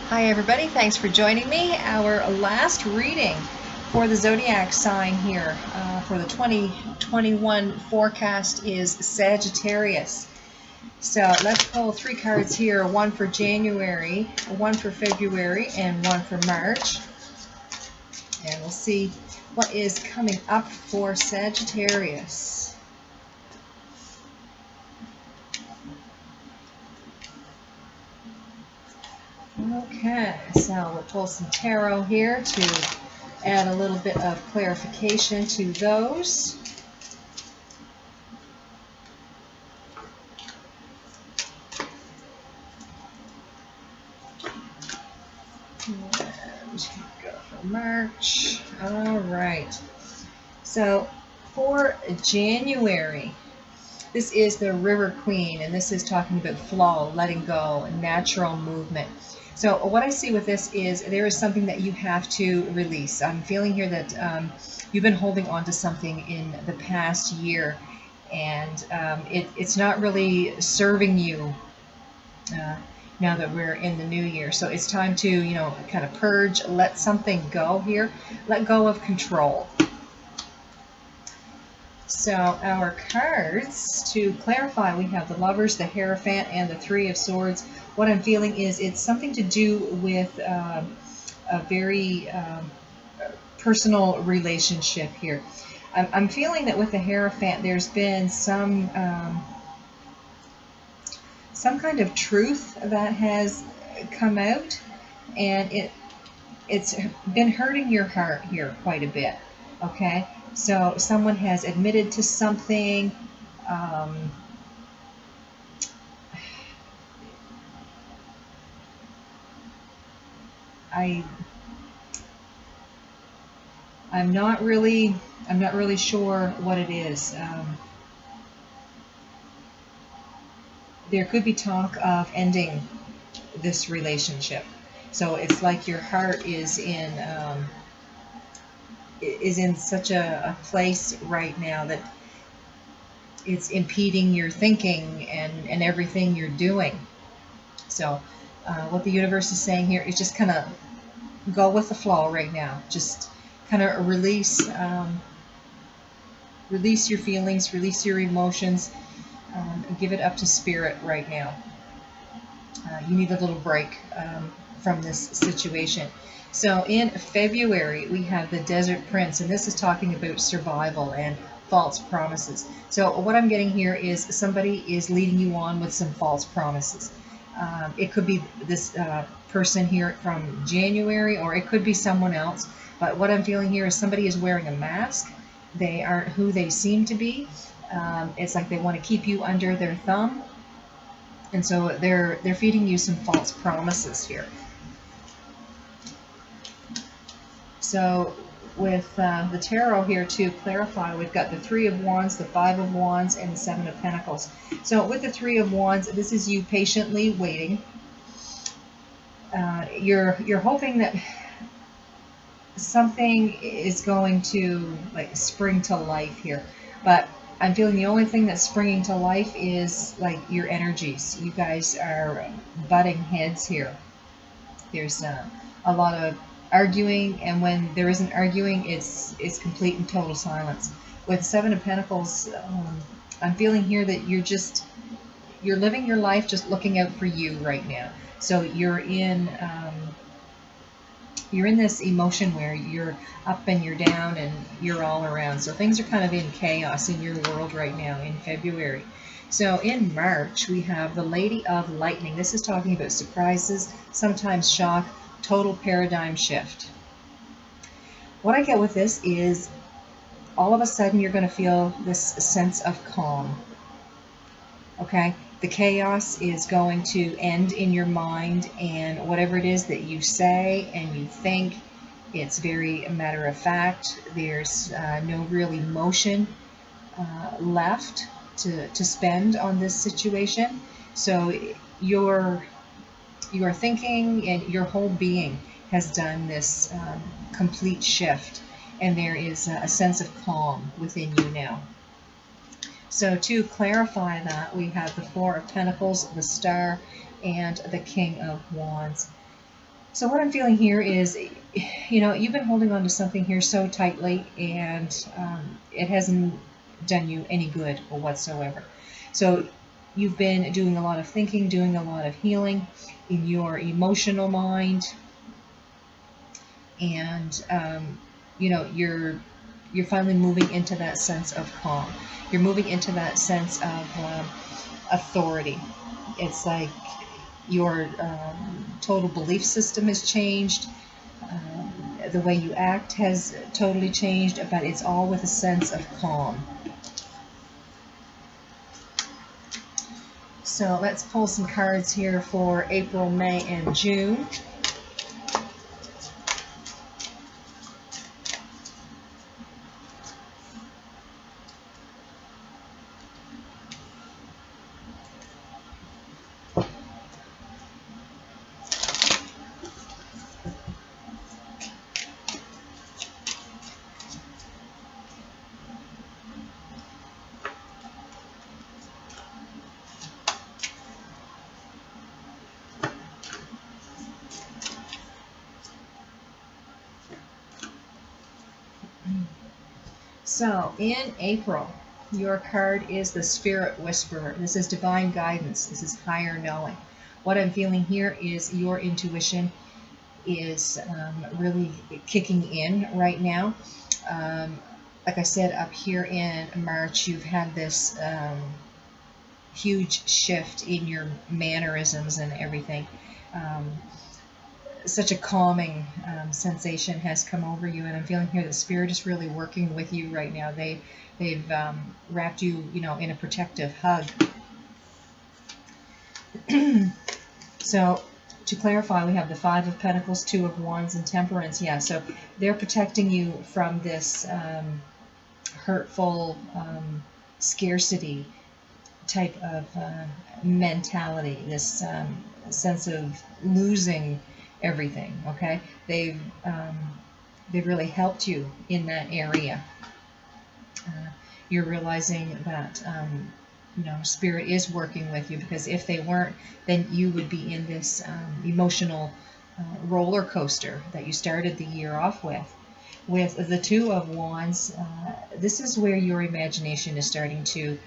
Hi everybody, thanks for joining me. Our last reading for the zodiac sign here for the 2021 forecast is Sagittarius. So let's pull three cards here, one for January, one for February, and one for March. And we'll see what is coming up for Sagittarius. Okay, so we'll pull some tarot here to add a little bit of clarification to those. And go for March. All right. So for January, this is the River Queen, and this is talking about flow, letting go, natural movement. So what I see with this is there is something that you have to release. I'm feeling here that you've been holding on to something in the past year, and it's not really serving you now that we're in the new year. So it's time to, kind of purge, let something go here, let go of control. So our cards, to clarify, we have the Lovers, the Hierophant, and the Three of Swords. What I'm feeling is it's something to do with a very personal relationship here. I'm feeling that with the Hierophant, there's been some kind of truth that has come out, and it's been hurting your heart here quite a bit. Okay, so someone has admitted to something. I'm not really sure what it is. There could be talk of ending this relationship. So it's like your heart is in such a place right now that it's impeding your thinking and everything you're doing. So what the universe is saying here is just kind of go with the flow right now. Just kind of release your feelings, release your emotions, and give it up to spirit right now. You need a little break from this situation. So in February, we have the Desert Prince, and this is talking about survival and false promises. So what I'm getting here is somebody is leading you on with some false promises. It could be this person here from January, or it could be someone else. But what I'm feeling here is somebody is wearing a mask. They aren't who they seem to be. It's like they want to keep you under their thumb. And so they're feeding you some false promises here. So with the tarot here, to clarify, we've got the Three of Wands, the Five of Wands, and the Seven of Pentacles. So with the Three of Wands, this is you patiently waiting. You're hoping that something is going to like spring to life here, but I'm feeling the only thing that's springing to life is like your energies. You guys are butting heads here. There's a lot of arguing, and when there isn't arguing, it's complete and total silence. With Seven of Pentacles, I'm feeling here that you're living your life just looking out for you right now. So you're in this emotion where you're up and you're down and you're all around. So things are kind of in chaos in your world right now in February. So in March, we have the Lady of Lightning. This is talking about surprises, sometimes shock, total paradigm shift. What I get with this is all of a sudden you're going to feel this sense of calm. Okay? The chaos is going to end in your mind, and whatever it is that you say and you think, it's very matter of fact. There's no real emotion left to spend on this situation. So your thinking and your whole being has done this complete shift, and there is a sense of calm within you now. So to clarify that, we have the Four of Pentacles, the Star, and the King of Wands. So what I'm feeling here is, you know, you've been holding on to something here so tightly, and it hasn't done you any good whatsoever. So you've been doing a lot of thinking, doing a lot of healing in your emotional mind, and you know, you're finally moving into that sense of calm. You're moving into that sense of authority. It's like your total belief system has changed. The way you act has totally changed, but it's all with a sense of calm. So let's pull some cards here for April, May, and June. So in April, your card is the Spirit Whisperer. This is divine guidance. This is higher knowing. What I'm feeling here is your intuition is really kicking in right now. Like I said, up here in March, you've had this huge shift in your mannerisms and everything. Um, Such a calming sensation has come over you, and I'm feeling here that Spirit is really working with you right now. They've wrapped you, you know, in a protective hug. So to clarify, we have the Five of Pentacles, Two of Wands, and Temperance. Yeah, so they're protecting you from this hurtful scarcity type of mentality, this sense of losing everything. Okay, they've really helped you in that area. You're realizing that you know, Spirit is working with you, because if they weren't, then you would be in this emotional roller coaster that you started the year off with. With the Two of Wands, this is where your imagination is starting to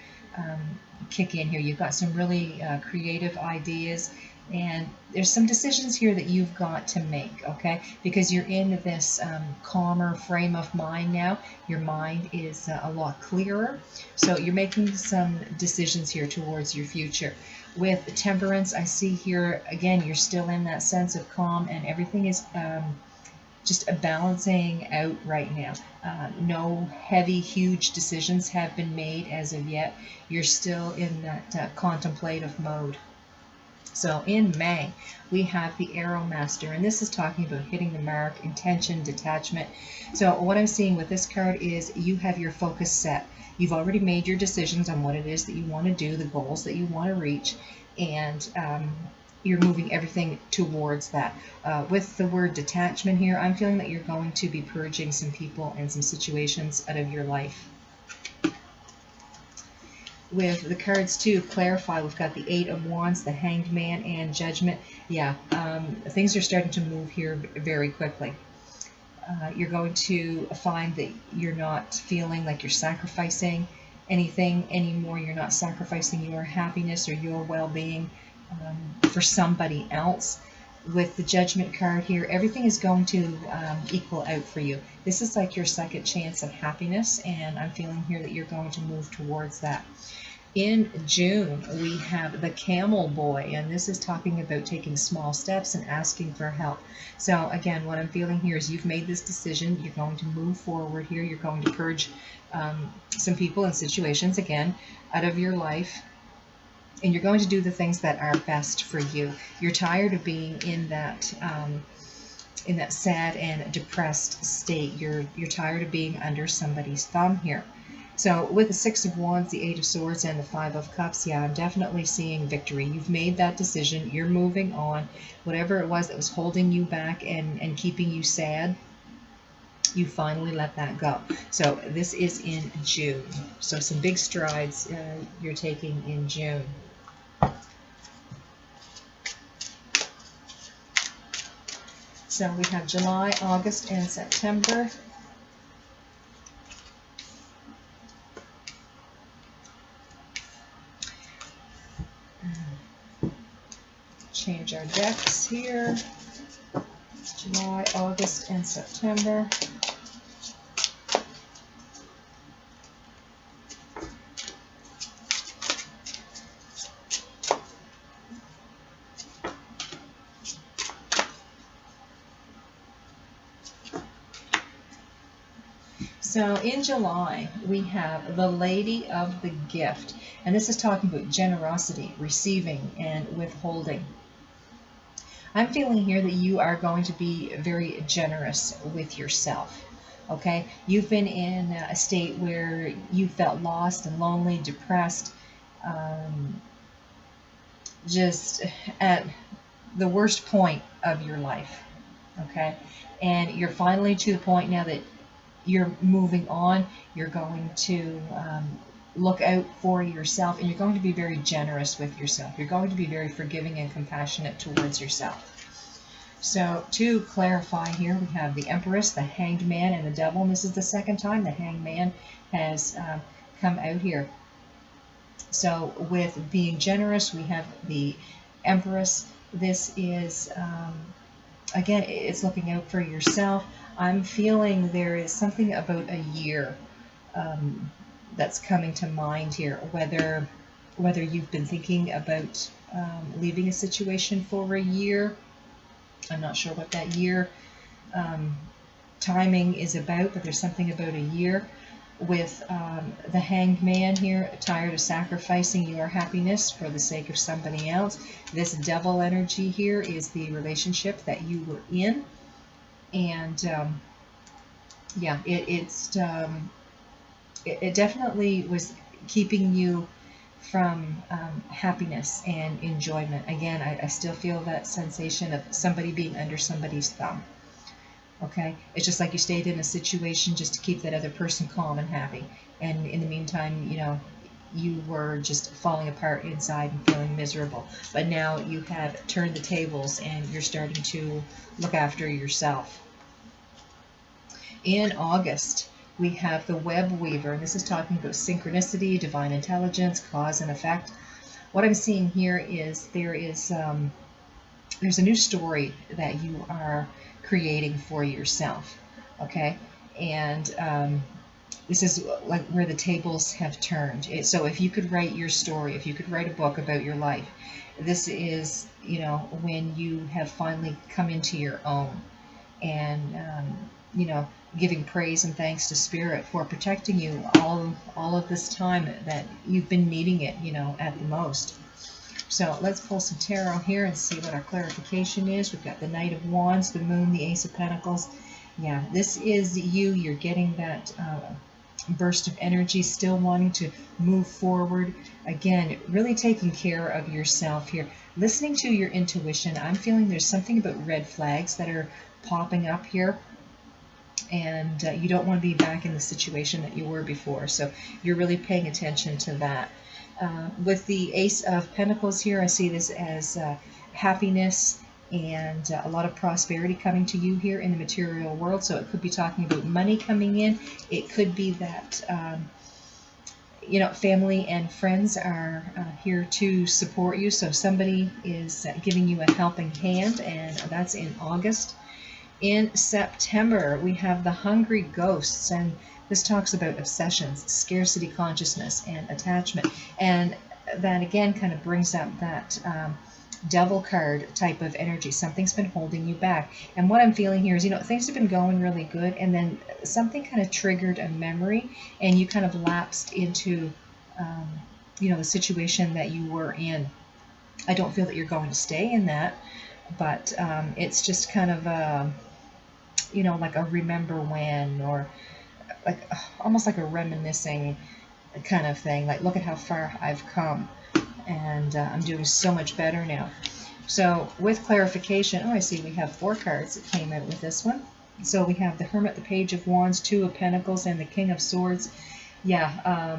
kick in here. You've got some really creative ideas, and there's some decisions here that you've got to make, okay? Because you're in this calmer frame of mind now. Your mind is a lot clearer, so you're making some decisions here towards your future. With Temperance, I see here again, you're still in that sense of calm, and everything is just a balancing out right now. No heavy, huge decisions have been made as of yet. You're still in that contemplative mode. So in May, we have the Arrow Master, and this is talking about hitting the mark, intention, detachment. So what I'm seeing with this card is you have your focus set. You've already made your decisions on what it is that you want to do, the goals that you want to reach, and you're moving everything towards that. With the word detachment here, I'm feeling that you're going to be purging some people and some situations out of your life. With the cards to clarify, we've got the Eight of Wands, the Hanged Man, and Judgment. Yeah, things are starting to move here very quickly. You're going to find that you're not feeling like you're sacrificing anything anymore. You're not sacrificing your happiness or your well-being for somebody else. With the Judgment card here, everything is going to equal out for you. This is like your second chance of happiness, and I'm feeling here that you're going to move towards that. In June, we have the Camel Boy, and this is talking about taking small steps and asking for help. So again, what I'm feeling here is you've made this decision. You're going to move forward here. You're going to purge some people and situations, again, out of your life. And you're going to do the things that are best for you. You're tired of being in that sad and depressed state. You're tired of being under somebody's thumb here. So with the Six of Wands, the Eight of Swords, and the Five of Cups, yeah, I'm definitely seeing victory. You've made that decision. You're moving on. Whatever it was that was holding you back and keeping you sad, you finally let that go. So this is in June. So some big strides you're taking in June. So we have July, August, and September. Change our decks here. July, August, and September. So in July, we have the Lady of the Gift. And this is talking about generosity, receiving, and withholding. I'm feeling here that you are going to be very generous with yourself. Okay? You've been in a state where you felt lost and lonely, depressed, just at the worst point of your life. Okay? And you're finally to the point now that you're moving on. You're going to look out for yourself, and you're going to be very generous with yourself. You're going to be very forgiving and compassionate towards yourself. So to clarify here, we have the Empress, the Hanged Man, and the Devil. And this is the second time the Hanged Man has come out here. So with being generous, we have the Empress. This is, again, it's looking out for yourself. I'm feeling there is something about a year that's coming to mind here, whether you've been thinking about leaving a situation for a year. I'm not sure what that year timing is about, but there's something about a year. With the Hanged Man here, tired of sacrificing your happiness for the sake of somebody else. This Devil energy here is the relationship that you were in. And yeah, it definitely was keeping you from happiness and enjoyment. Again, I still feel that sensation of somebody being under somebody's thumb. Okay, it's just like you stayed in a situation just to keep that other person calm and happy, and in the meantime, you know, you were just falling apart inside and feeling miserable. But now you have turned the tables and you're starting to look after yourself. In August, we have the Web Weaver, and this is talking about synchronicity, divine intelligence, cause and effect. What I'm seeing here is there's a new story that you are creating for yourself, okay? And this is like where the tables have turned. So if you could write your story, if you could write a book about your life, this is, you know, when you have finally come into your own, and you know, giving praise and thanks to Spirit for protecting you all of this time that you've been needing it, you know, at the most. So let's pull some tarot here and see what our clarification is. We've got the Knight of Wands, the Moon, the Ace of Pentacles. Yeah, this is you. You're getting that burst of energy, still wanting to move forward. Again, really taking care of yourself here. Listening to your intuition. I'm feeling there's something about red flags that are popping up here. And you don't want to be back in the situation that you were before. So you're really paying attention to that. With the Ace of Pentacles here, I see this as happiness and a lot of prosperity coming to you here in the material world. So it could be talking about money coming in. It could be that you know, family and friends are here to support you. So somebody is giving you a helping hand, and that's in August. In September, we have the Hungry Ghosts, and this talks about obsessions, scarcity consciousness, and attachment. And that again kind of brings up that devil card type of energy. Something's been holding you back. And what I'm feeling here is, you know, things have been going really good, and then something kind of triggered a memory, and you kind of lapsed into, you know, the situation that you were in. I don't feel that you're going to stay in that, but it's just kind of you know, like a remember when, or like almost like a reminiscing kind of thing. Like, look at how far I've come, and I'm doing so much better now. So with clarification, oh, I see we have 4 cards that came out with this one. So we have the Hermit, the Page of Wands, 2 of Pentacles, and the King of Swords. Yeah,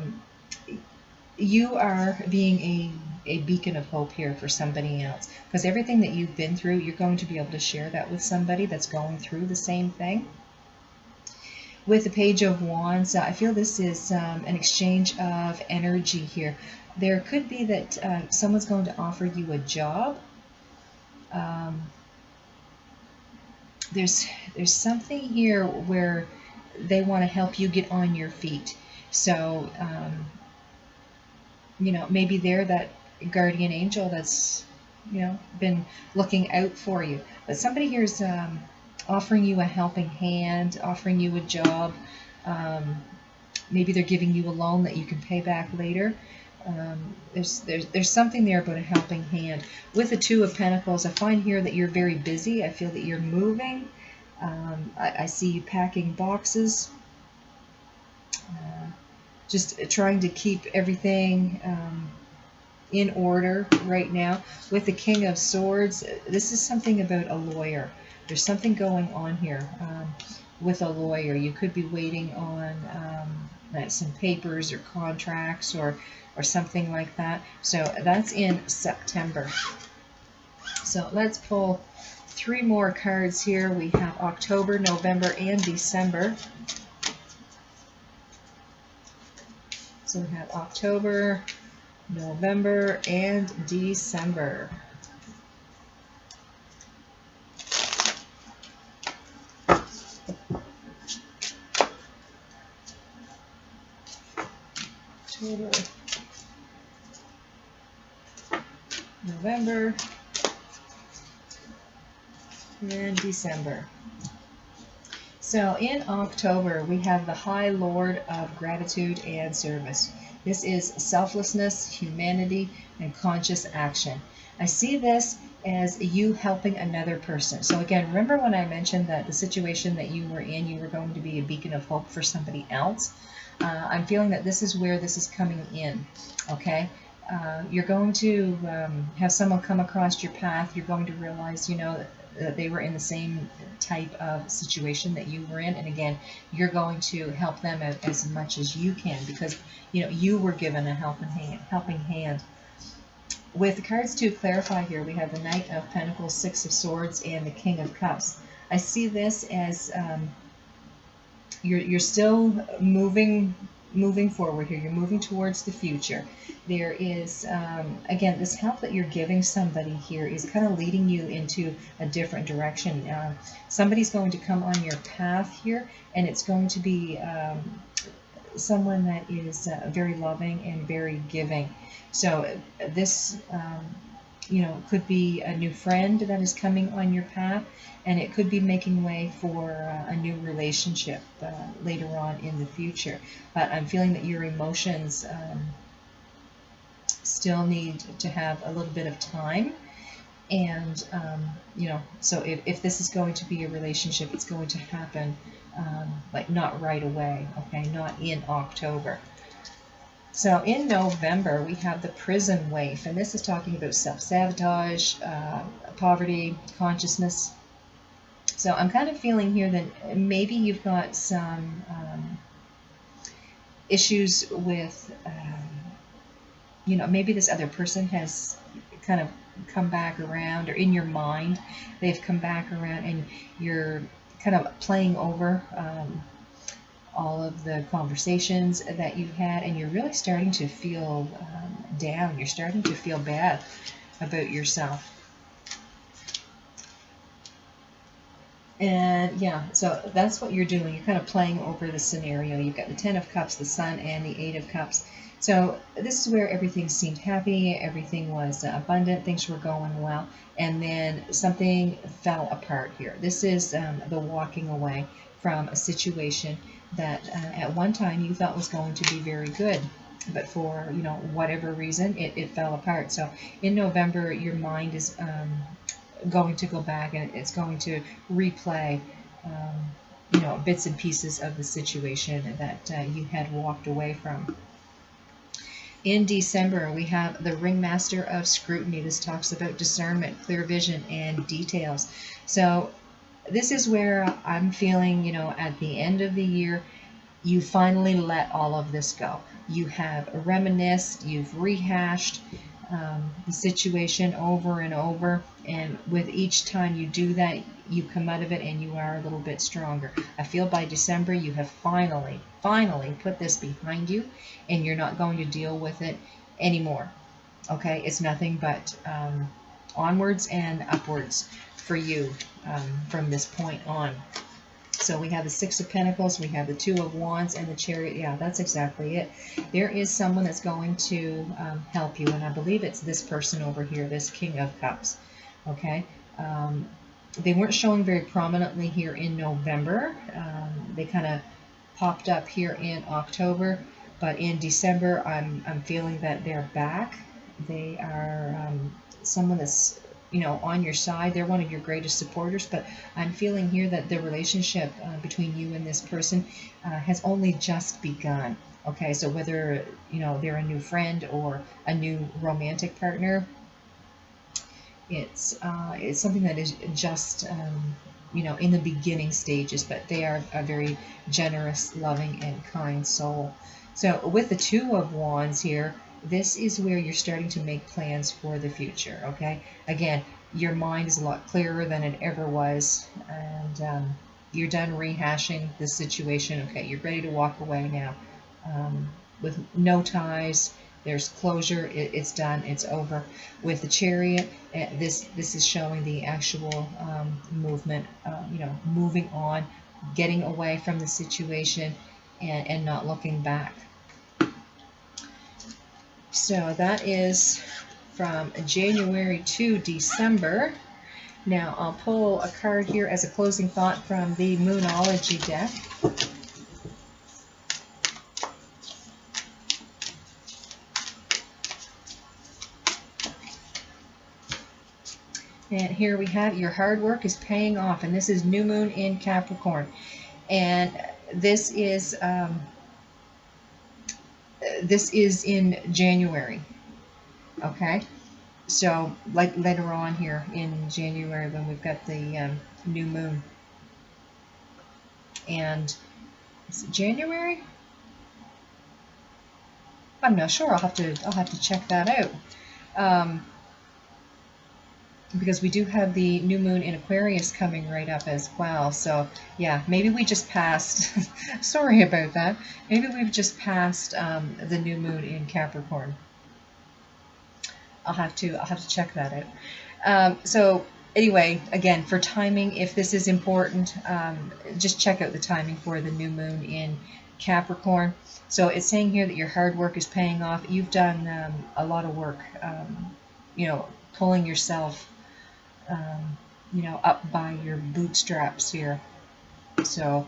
you are being a beacon of hope here for somebody else, because everything that you've been through, you're going to be able to share that with somebody that's going through the same thing. With the Page of Wands, I feel this is an exchange of energy here. There could be that someone's going to offer you a job. Um, there's something here where they want to help you get on your feet. So maybe they're that guardian angel that's been looking out for you. But somebody here is offering you a helping hand, offering you a job. Um, Maybe they're giving you a loan that you can pay back later. There's something there about a helping hand. With the Two of Pentacles, I find here that you're very busy. I feel that you're moving. I see you packing boxes, just trying to keep everything in order right now. With the King of Swords, this is something about a lawyer. There's something going on here with a lawyer. You could be waiting on some papers or contracts or something like that. So that's in September. So let's pull 3 more cards here. We have October, November, and December. So we have October, November, and December. October, November, and December. So in October, we have the High Lord of Gratitude and Service. This is selflessness, humanity, and conscious action. I see this as you helping another person. So again, remember when I mentioned that the situation that you were in, you were going to be a beacon of hope for somebody else? I'm feeling that this is where this is coming in, okay? You're going to have someone come across your path. You're going to realize, that they were in the same type of situation that you were in. And again, you're going to help them as much as you can because, you were given a helping hand. With the cards to clarify here, we have the Knight of Pentacles, Six of Swords, and the King of Cups. I see this as you're still moving forward here. You're moving towards the future. There is again, this help that you're giving somebody here is kind of leading you into a different direction. Somebody's going to come on your path here, and it's going to be someone that is very loving and very giving. So this could be a new friend that is coming on your path, and it could be making way for a new relationship later on in the future. But I'm feeling that your emotions still need to have a little bit of time. And, so if this is going to be a relationship, it's going to happen like not right away, okay, not in October. So in November, we have the Prison Waif, and this is talking about self-sabotage, poverty, consciousness. So I'm kind of feeling here that maybe you've got some issues with, maybe this other person has kind of come back around, or in your mind, they've come back around, and you're kind of playing over all of the conversations that you've had, and you're really starting to feel down. You're starting to feel bad about yourself. And yeah, so that's what you're doing. You're kind of playing over the scenario. You've got the Ten of Cups, the Sun, and the Eight of Cups. So this is where everything seemed happy, everything was abundant, things were going well, and then something fell apart here. This is the walking away from a situation that at one time you thought was going to be very good, but for whatever reason it fell apart. So in November, your mind is going to go back, and it's going to replay bits and pieces of the situation that you had walked away from. In December, we have the Ringmaster of Scrutiny. This talks about discernment, clear vision, and details. So this is where I'm feeling, at the end of the year, you finally let all of this go. you have reminisced, you've rehashed the situation over and over, and with each time you do that, you come out of it and you are a little bit stronger. I feel by December you have finally put this behind you, and you're not going to deal with it anymore. Okay, it's nothing but onwards and upwards for you from this point on. So we have the Six of Pentacles, we have the Two of Wands, and the Chariot. Yeah, that's exactly it. There is someone that's going to help you, and I believe it's this person over here, this King of Cups. Okay, they weren't showing very prominently here in November. They kind of popped up here in October, but in December, I'm feeling that they're back. They are someone that's, you know, on your side. They're one of your greatest supporters, but I'm feeling here that the relationship between you and this person has only just begun. Okay, so whether, you know, they're a new friend or a new romantic partner, it's something that is just you know, in the beginning stages, but they are a very generous, loving, and kind soul. So with the Two of Wands here, this is where you're starting to make plans for the future. Okay, again, your mind is a lot clearer than it ever was, and you're done rehashing the situation. Okay, you're ready to walk away now with no ties. There's closure. It's done. It's over. With the Chariot, this is showing the actual movement. You know, moving on, getting away from the situation, and not looking back. So that is from January to December. Now I'll pull a card here as a closing thought from the Moonology deck. And here we have your hard work is paying off, and this is new moon in Capricorn, and this is in January. Okay, so like later on here in January when we've got the new moon, and is it January? I'm not sure. I'll have to check that out. Because we do have the new moon in Aquarius coming right up as well. So yeah, maybe we just passed. Sorry about that. Maybe we've just passed the new moon in Capricorn. I'll have to check that out. So anyway, again, for timing, if this is important, just check out the timing for the new moon in Capricorn. So it's saying here that your hard work is paying off. You've done a lot of work, you know, pulling yourself you know, up by your bootstraps here. So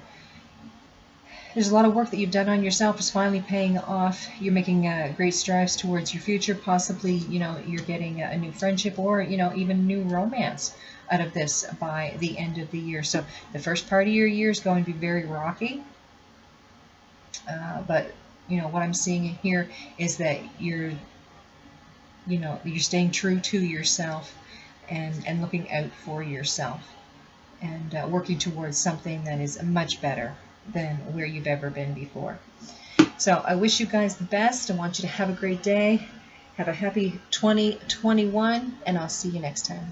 there's a lot of work that you've done on yourself is finally paying off. You're making great strides towards your future. Possibly, you know, you're getting a new friendship or, you know, even new romance out of this by the end of the year. So the first part of your year is going to be very rocky. But, you know, what I'm seeing here is that you're staying true to yourself, and looking out for yourself, and working towards something that is much better than where you've ever been before. So I wish you guys the best. I want you to have a great day. Have a happy 2021, and I'll see you next time.